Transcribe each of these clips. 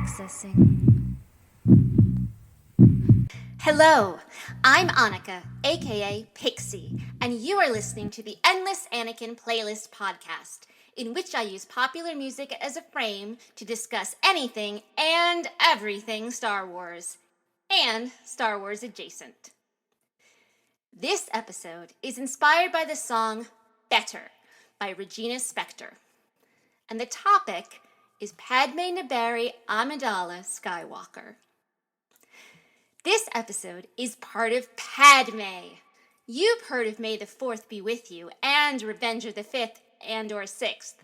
Accessing. Hello, I'm Annika, aka Pixie, and you are listening to the Endless Anakin playlist podcast, in which I use popular music as a frame to discuss anything and everything Star Wars, and Star Wars adjacent. This episode is inspired by the song Better by Regina Spektor, and the topic is Padmé Amidala Skywalker. This episode is part of PadMay. You've heard of May the 4th be with you and Revenge of the 5th and or 6th,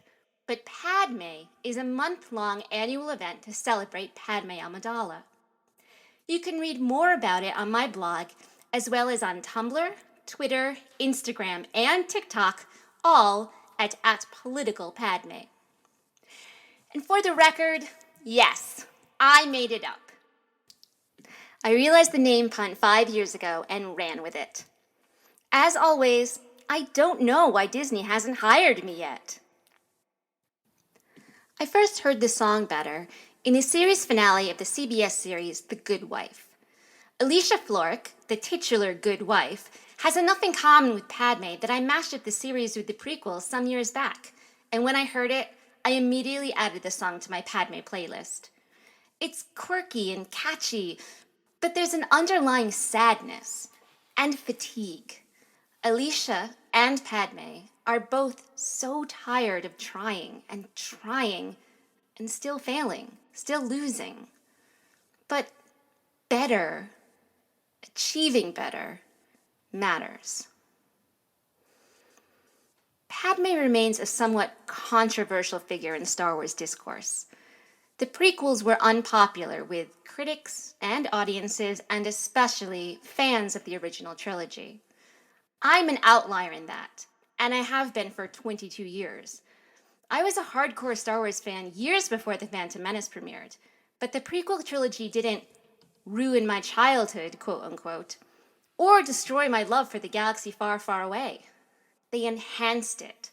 but PadMay is a month-long annual event to celebrate Padmé Amidala. You can read more about it on my blog, as well as on Tumblr, Twitter, Instagram, and TikTok, all at @politicalpadmay. And for the record, yes, I made it up. I realized the name pun 5 years ago and ran with it. As always, I don't know why Disney hasn't hired me yet. I first heard the song Better in the series finale of the CBS series The Good Wife. Alicia Florrick, the titular Good Wife, has enough in common with Padmé that I mashed up the series with the prequels some years back, and when I heard it, I immediately added the song to my Padmé playlist. It's quirky and catchy, but there's an underlying sadness and fatigue. Alicia and Padmé are both so tired of trying and still failing, still losing. But better, achieving better, matters. Padmé remains a somewhat controversial figure in Star Wars discourse. The prequels were unpopular with critics and audiences, and especially fans of the original trilogy. I'm an outlier in that, and I have been for 22 years. I was a hardcore Star Wars fan years before The Phantom Menace premiered, but the prequel trilogy didn't ruin my childhood, quote unquote, or destroy my love for the galaxy far, far away. They enhanced it.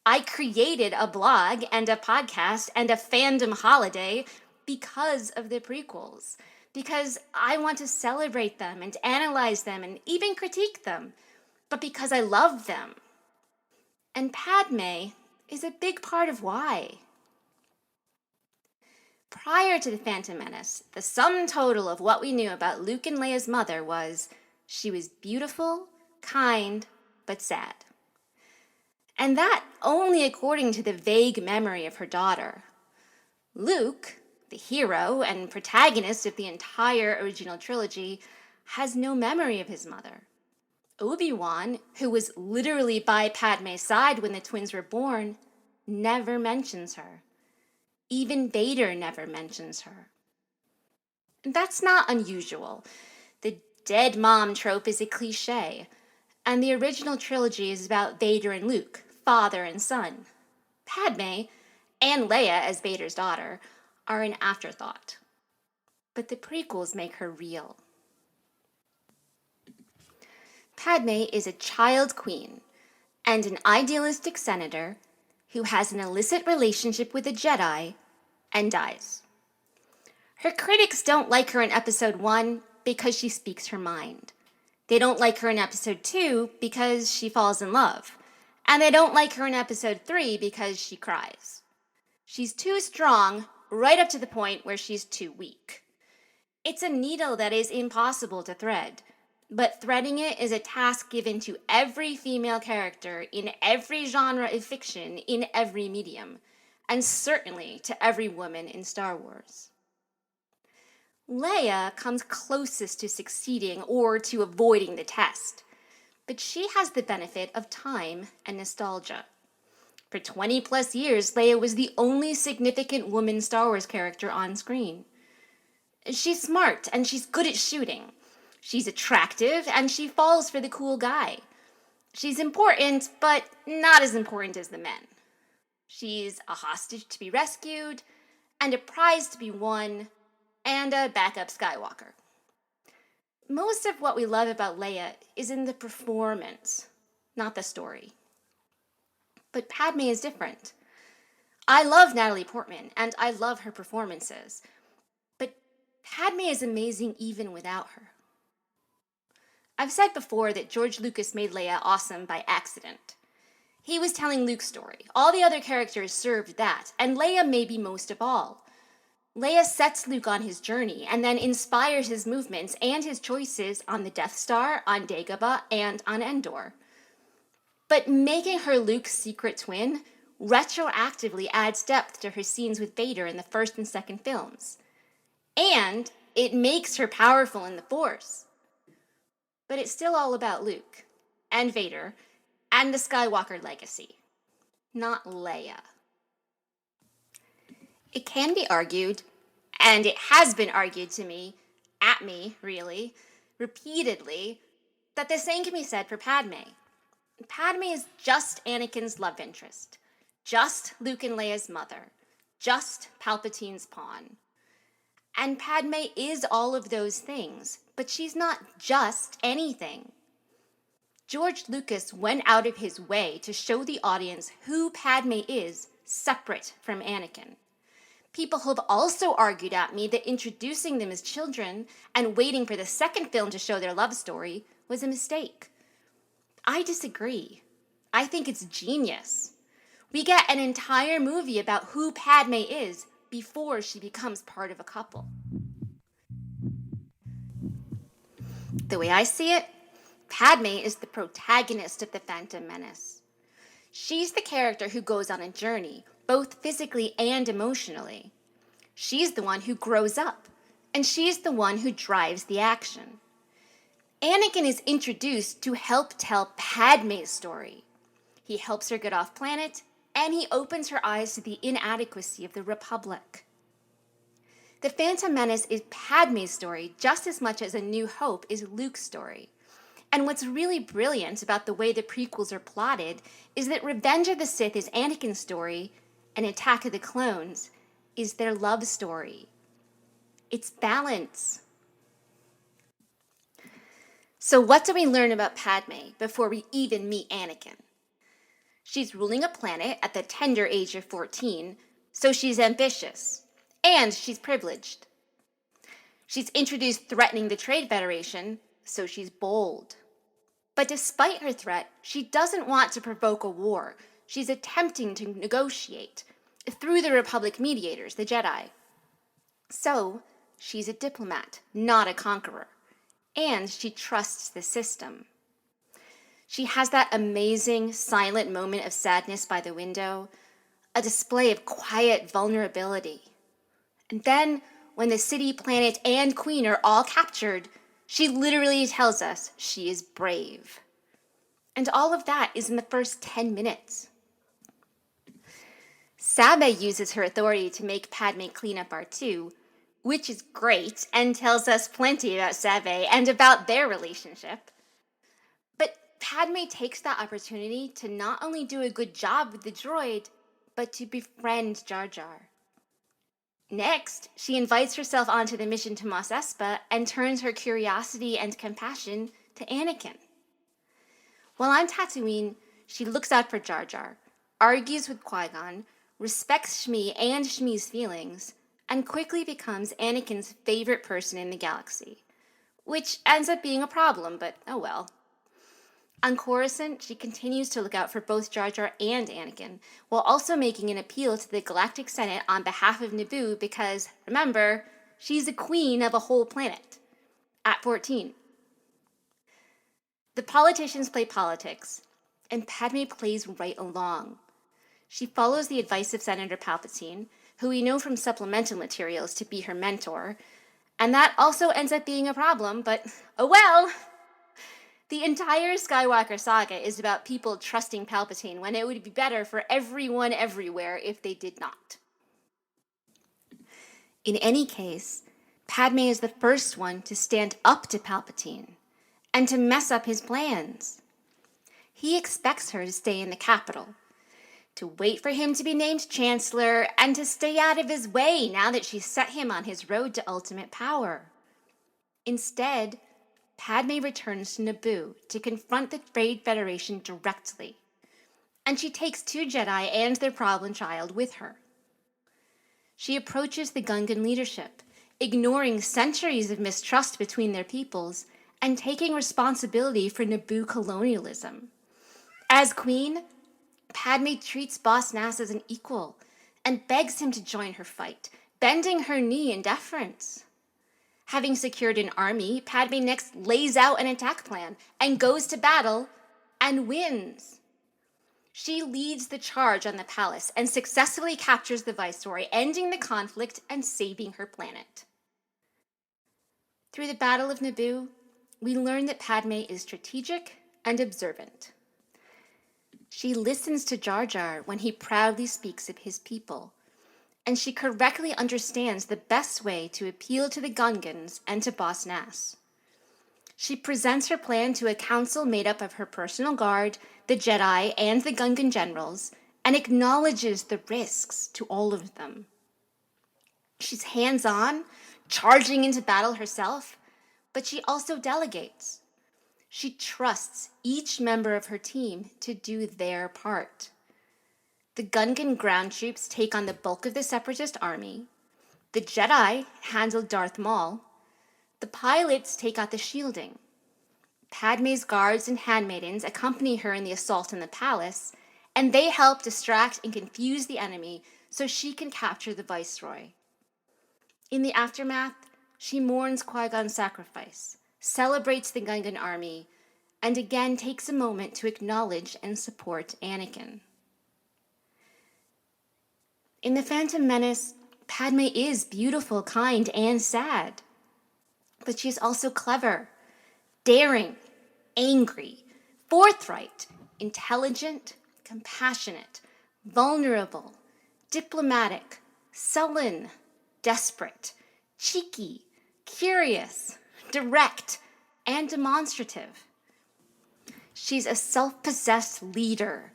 I created a blog and a podcast and a fandom holiday because of the prequels, because I want to celebrate them and analyze them and even critique them, but because I love them. And Padmé is a big part of why. Prior to The Phantom Menace, the sum total of what we knew about Luke and Leia's mother was she was beautiful, kind, but sad. And that only according to the vague memory of her daughter. Luke, the hero and protagonist of the entire original trilogy, has no memory of his mother. Obi-Wan, who was literally by Padmé's side when the twins were born, never mentions her. Even Vader never mentions her. And that's not unusual. The dead mom trope is a cliche, and the original trilogy is about Vader and Luke, father and son. Padmé, and Leia as Vader's daughter, are an afterthought. But the prequels make her real. Padmé is a child queen and an idealistic senator who has an illicit relationship with a Jedi and dies. Her critics don't like her in episode 1 because she speaks her mind. They don't like her in episode 2 because she falls in love. And they don't like her in episode 3 because she cries. She's too strong, right up to the point where she's too weak. It's a needle that is impossible to thread, but threading it is a task given to every female character in every genre of fiction in every medium, and certainly to every woman in Star Wars. Leia comes closest to succeeding or to avoiding the test, but she has the benefit of time and nostalgia. For 20 plus years, Leia was the only significant woman Star Wars character on screen. She's smart and she's good at shooting. She's attractive and she falls for the cool guy. She's important, but not as important as the men. She's a hostage to be rescued, and a prize to be won, and a backup Skywalker. Most of what we love about Leia is in the performance, not the story. But Padmé is different. I love Natalie Portman, and I love her performances. Padme is amazing even without her. I've said before that George Lucas made Leia awesome by accident. He was telling Luke's story. All the other characters served that, and Leia maybe most of all. Leia sets Luke on his journey and then inspires his movements and his choices on the Death Star, on Dagobah, and on Endor. But making her Luke's secret twin retroactively adds depth to her scenes with Vader in the first and second films. And it makes her powerful in the Force. But it's still all about Luke, and Vader, and the Skywalker legacy, not Leia. It can be argued, and it has been argued to me, at me, really, repeatedly, that the same can be said for Padme. Padme is just Anakin's love interest, just Luke and Leia's mother, just Palpatine's pawn. And Padme is all of those things, but she's not just anything. George Lucas went out of his way to show the audience who Padme is separate from Anakin. People have also argued at me that introducing them as children and waiting for the second film to show their love story was a mistake. I disagree. I think it's genius. We get an entire movie about who Padme is before she becomes part of a couple. The way I see it, Padme is the protagonist of The Phantom Menace. She's the character who goes on a journey, both physically and emotionally. She's the one who grows up, and she's the one who drives the action. Anakin is introduced to help tell Padme's story. He helps her get off planet, and he opens her eyes to the inadequacy of the Republic. The Phantom Menace is Padme's story just as much as A New Hope is Luke's story. And what's really brilliant about the way the prequels are plotted is that Revenge of the Sith is Anakin's story, and Attack of the Clones is their love story. It's balance. So what do we learn about Padme before we even meet Anakin? She's ruling a planet at the tender age of 14, so she's ambitious, and she's privileged. She's introduced threatening the Trade Federation, so she's bold. But despite her threat, she doesn't want to provoke a war. She's attempting to negotiate through the Republic mediators, the Jedi. So, she's a diplomat, not a conqueror. And she trusts the system. She has that amazing, silent moment of sadness by the window, a display of quiet vulnerability. And then, when the city, planet, and queen are all captured, she literally tells us she is brave. And all of that is in the first 10 minutes. Sabe uses her authority to make Padme clean up R2, which is great and tells us plenty about Sabe and about their relationship. But Padme takes that opportunity to not only do a good job with the droid, but to befriend Jar Jar. Next, she invites herself onto the mission to Mos Espa and turns her curiosity and compassion to Anakin. While on Tatooine, she looks out for Jar Jar, argues with Qui-Gon, respects Shmi and Shmi's feelings, and quickly becomes Anakin's favorite person in the galaxy, which ends up being a problem, but oh well. On Coruscant, she continues to look out for both Jar Jar and Anakin, while also making an appeal to the Galactic Senate on behalf of Naboo because, remember, she's a queen of a whole planet. At 14. The politicians play politics, and Padme plays right along. She follows the advice of Senator Palpatine, who we know from supplemental materials to be her mentor, and that also ends up being a problem, but oh well! The entire Skywalker saga is about people trusting Palpatine when it would be better for everyone everywhere if they did not. In any case, Padme is the first one to stand up to Palpatine and to mess up his plans. He expects her to stay in the capital, to wait for him to be named Chancellor, and to stay out of his way now that she's set him on his road to ultimate power. Instead, Padme returns to Naboo to confront the Trade Federation directly, and she takes 2 Jedi and their problem child with her. She approaches the Gungan leadership, ignoring centuries of mistrust between their peoples and taking responsibility for Naboo colonialism. As queen, Padme treats Boss Nass as an equal and begs him to join her fight, bending her knee in deference. Having secured an army, Padme next lays out an attack plan and goes to battle and wins. She leads the charge on the palace and successfully captures the Viceroy, ending the conflict and saving her planet. Through the Battle of Naboo, we learn that Padme is strategic and observant. She listens to Jar Jar when he proudly speaks of his people, and she correctly understands the best way to appeal to the Gungans and to Boss Nass. She presents her plan to a council made up of her personal guard, the Jedi, and the Gungan generals, and acknowledges the risks to all of them. She's hands-on, charging into battle herself, but she also delegates. She trusts each member of her team to do their part. The Gungan ground troops take on the bulk of the Separatist army. The Jedi handle Darth Maul. The pilots take out the shielding. Padme's guards and handmaidens accompany her in the assault on the palace, and they help distract and confuse the enemy so she can capture the Viceroy. In the aftermath, she mourns Qui-Gon's sacrifice, celebrates the Gungan army, and again takes a moment to acknowledge and support Anakin. In The Phantom Menace, Padme is beautiful, kind, and sad. But she's also clever, daring, angry, forthright, intelligent, compassionate, vulnerable, diplomatic, sullen, desperate, cheeky, curious, direct, and demonstrative. She's a self-possessed leader,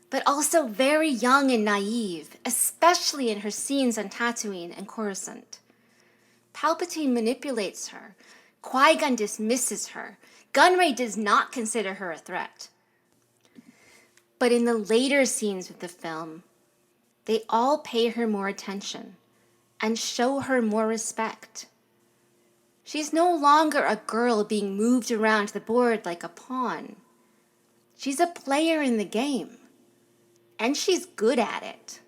but also very young and naive, especially in her scenes on Tatooine and Coruscant. Palpatine manipulates her. Qui-Gon dismisses her. Gunray does not consider her a threat. But in the later scenes of the film, they all pay her more attention and show her more respect. She's no longer a girl being moved around the board like a pawn. She's a player in the game, and she's good at it.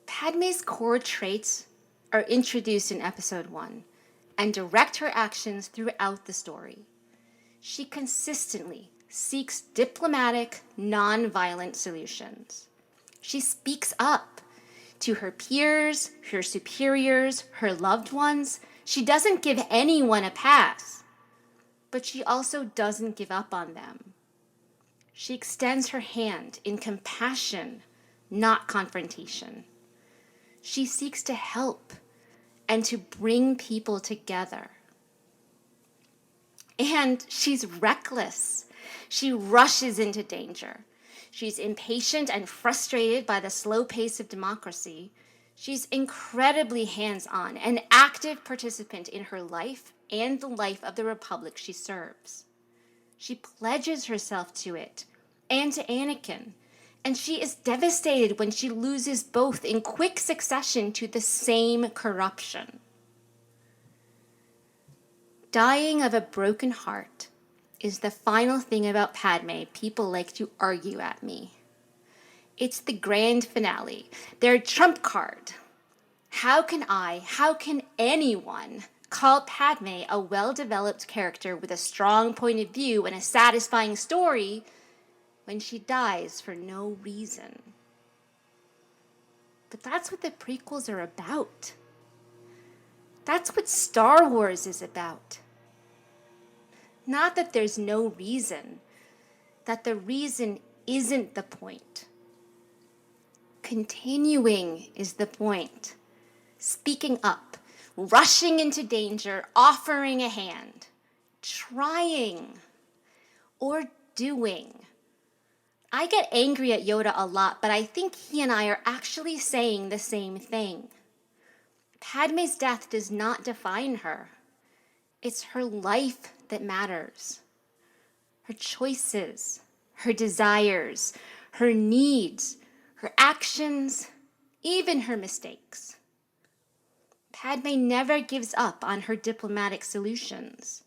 Padme's core traits are introduced in Episode 1 and direct her actions throughout the story. She consistently seeks diplomatic, non-violent solutions. She speaks up to her peers, her superiors, her loved ones. She doesn't give anyone a pass, but she also doesn't give up on them. She extends her hand in compassion, not confrontation. She seeks to help and to bring people together. And she's reckless. She rushes into danger. She's impatient and frustrated by the slow pace of democracy. She's incredibly hands-on, an active participant in her life and the life of the republic she serves. She pledges herself to it and to Anakin, and she is devastated when she loses both in quick succession to the same corruption. Dying of a broken heart is the final thing about Padme people like to argue at me. It's the grand finale, their trump card. How can anyone call Padme a well-developed character with a strong point of view and a satisfying story when she dies for no reason? But that's what the prequels are about. That's what Star Wars is about. Not that there's no reason, that the reason isn't the point. Continuing is the point. Speaking up, rushing into danger, offering a hand, trying, or doing. I get angry at Yoda a lot, but I think he and I are actually saying the same thing. Padme's death does not define her. It's her life that matters. Her choices, her desires, her needs, her actions, even her mistakes. Padmé never gives up on her diplomatic solutions.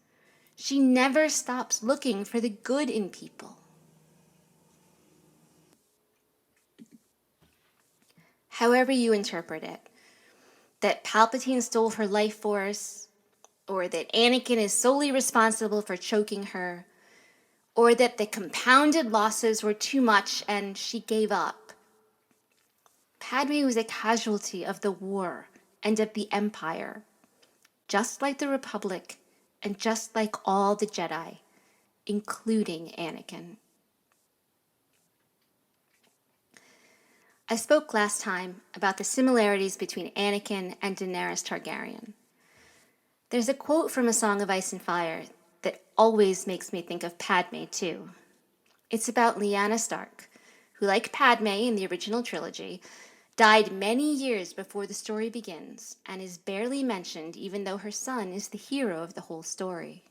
She never stops looking for the good in people. However you interpret it, that Palpatine stole her life force, or that Anakin is solely responsible for choking her, or that the compounded losses were too much and she gave up. Padmé was a casualty of the war and of the Empire, just like the Republic and just like all the Jedi, including Anakin. I spoke last time about the similarities between Anakin and Daenerys Targaryen. There's a quote from A Song of Ice and Fire that always makes me think of Padmé too. It's about Lyanna Stark, who, like Padmé in the original trilogy, died many years before the story begins and is barely mentioned even though her son is the hero of the whole story.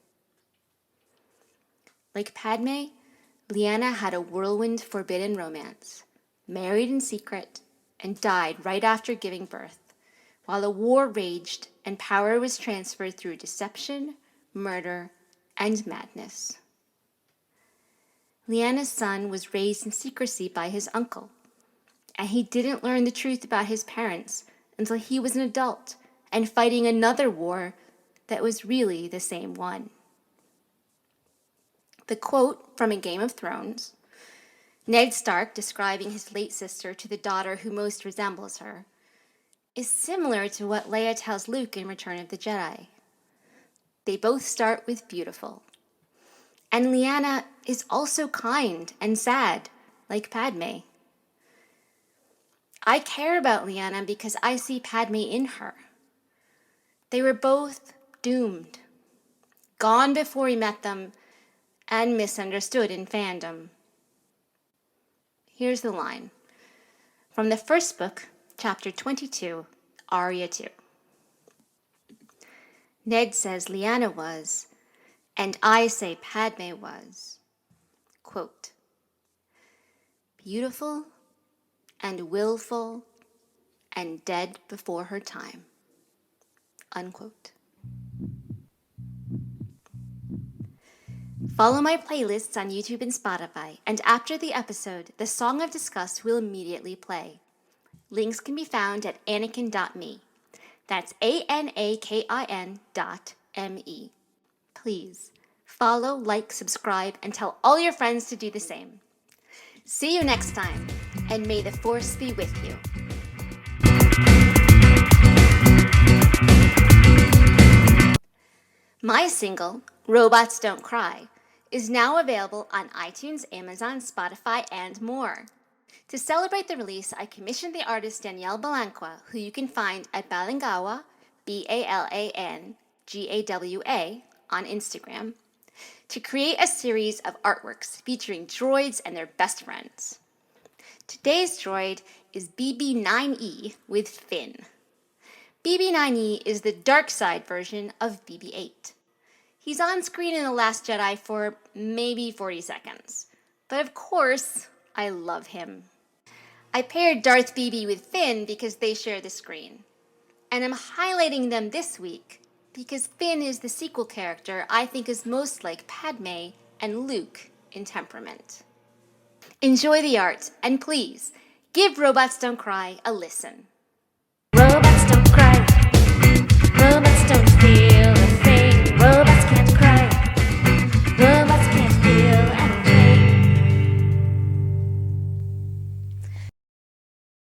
Like Padmé, Lyanna had a whirlwind forbidden romance, married in secret, and died right after giving birth, while a war raged and power was transferred through deception, murder, and madness. Lyanna's son was raised in secrecy by his uncle, and he didn't learn the truth about his parents until he was an adult and fighting another war that was really the same one. The quote from A Game of Thrones, Ned Stark describing his late sister to the daughter who most resembles her, is similar to what Leia tells Luke in Return of the Jedi. They both start with beautiful. And Lyanna is also kind and sad, like Padmé. I care about Lyanna because I see Padmé in her. They were both doomed, gone before we met them, and misunderstood in fandom. Here's the line from the first book, chapter 22, Aria 2. Ned says Lyanna was, and I say Padmé was, quote, beautiful and willful and dead before her time, unquote. Follow my playlists on YouTube and Spotify, and after the episode, the song I've discussed will immediately play. Links can be found at anakin.me. That's ANAKIN.me. Please follow, like, subscribe, and tell all your friends to do the same. See you next time, and may the Force be with you. My single, Robots Don't Cry, is now available on iTunes, Amazon, Spotify, and more. To celebrate the release, I commissioned the artist Danielle Balanqua, who you can find at Balangawa, Balanggawa, on Instagram, to create a series of artworks featuring droids and their best friends. Today's droid is BB-9E with Finn. BB-9E is the dark side version of BB-8. He's on screen in The Last Jedi for maybe 40 seconds. But of course, I love him. I paired Darth BB with Finn because they share the screen. And I'm highlighting them this week because Finn is the sequel character I think is most like Padmé and Luke in temperament. Enjoy the art, and please, give Robots Don't Cry a listen.